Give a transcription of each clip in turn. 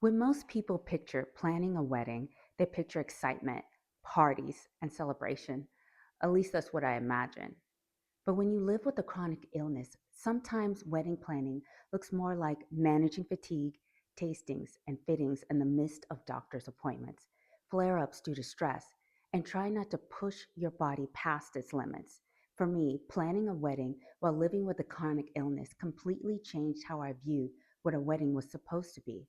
When most people picture planning a wedding, they picture excitement, parties, and celebration. At least that's what I imagine. But when you live with a chronic illness, sometimes wedding planning looks more like managing fatigue, tastings, and fittings in the midst of doctor's appointments, flare ups due to stress, and try not to push your body past its limits. For me, planning a wedding while living with a chronic illness completely changed how I viewed what a wedding was supposed to be.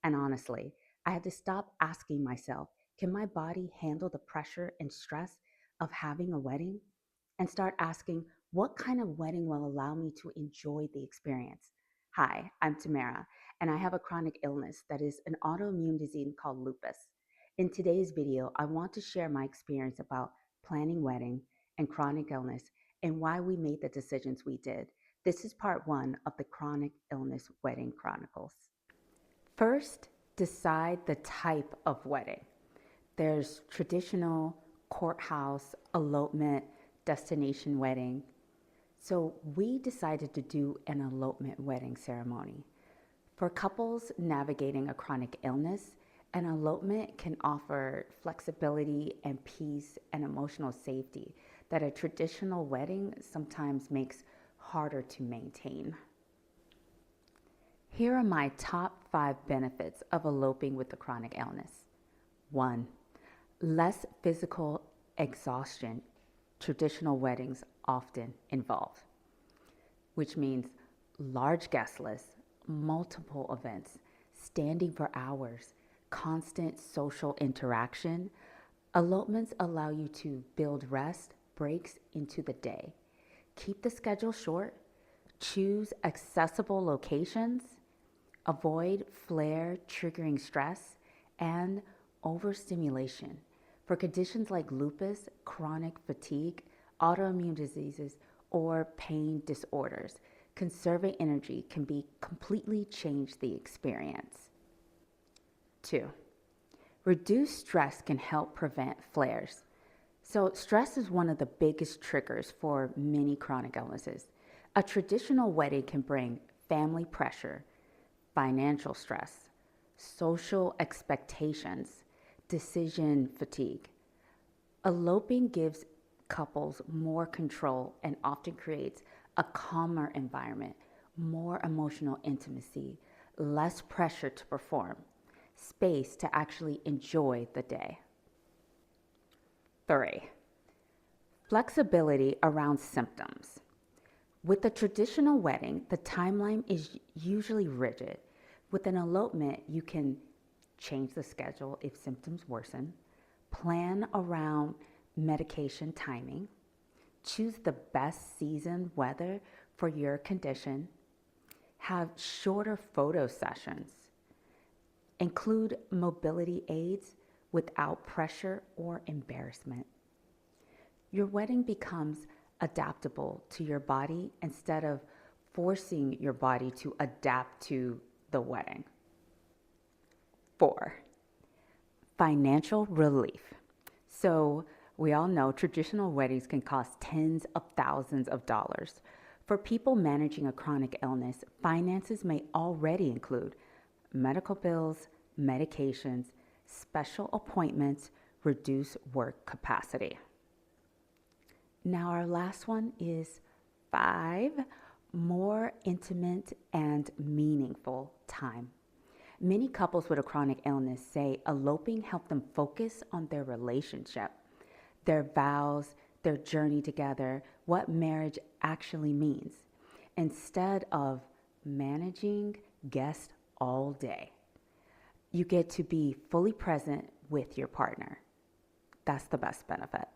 And honestly, I had to stop asking myself, can my body handle the pressure and stress of having a wedding? And start asking, what kind of wedding will allow me to enjoy the experience? Hi, I'm Tamara, and I have a chronic illness that is an autoimmune disease called lupus. In today's video, I want to share my experience about planning wedding and chronic illness and why we made the decisions we did. This is part one of the Chronic Illness Wedding Chronicles. First, decide the type of wedding. There's traditional, courthouse, elopement, destination wedding. So we decided to do an elopement wedding ceremony. For couples navigating a chronic illness, an elopement can offer flexibility and peace and emotional safety that a traditional wedding sometimes makes harder to maintain. Here are my top 5 benefits of eloping with a chronic illness. 1. Less physical exhaustion traditional weddings often involve, which means large guest lists, multiple events, standing for hours, constant social interaction. Elopements allow you to build rest breaks into the day. Keep the schedule short, choose accessible locations, avoid flare triggering stress, and overstimulation. For conditions like lupus, chronic fatigue, autoimmune diseases, or pain disorders, conserving energy can be completely change the experience. 2. Reduce stress can help prevent flares. So stress is one of the biggest triggers for many chronic illnesses. A traditional wedding can bring family pressure, financial stress, social expectations, decision fatigue. Eloping gives couples more control and often creates a calmer environment, more emotional intimacy, less pressure to perform, space to actually enjoy the day. 3. Flexibility around symptoms. With a traditional wedding, the timeline is usually rigid. With an elopement, you can change the schedule if symptoms worsen, plan around medication timing, choose the best season weather for your condition, have shorter photo sessions, include mobility aids without pressure or embarrassment. Your wedding becomes adaptable to your body instead of forcing your body to adapt to the wedding. 4. Financial relief. So we all know traditional weddings can cost tens of thousands of dollars. For people managing a chronic illness, finances may already include medical bills, medications, special appointments, reduce work capacity. Now our last one is 5, more intimate and meaningful time. Many couples with a chronic illness say eloping helped them focus on their relationship, their vows, their journey together, what marriage actually means, instead of managing guests all day. You get to be fully present with your partner. That's the best benefit.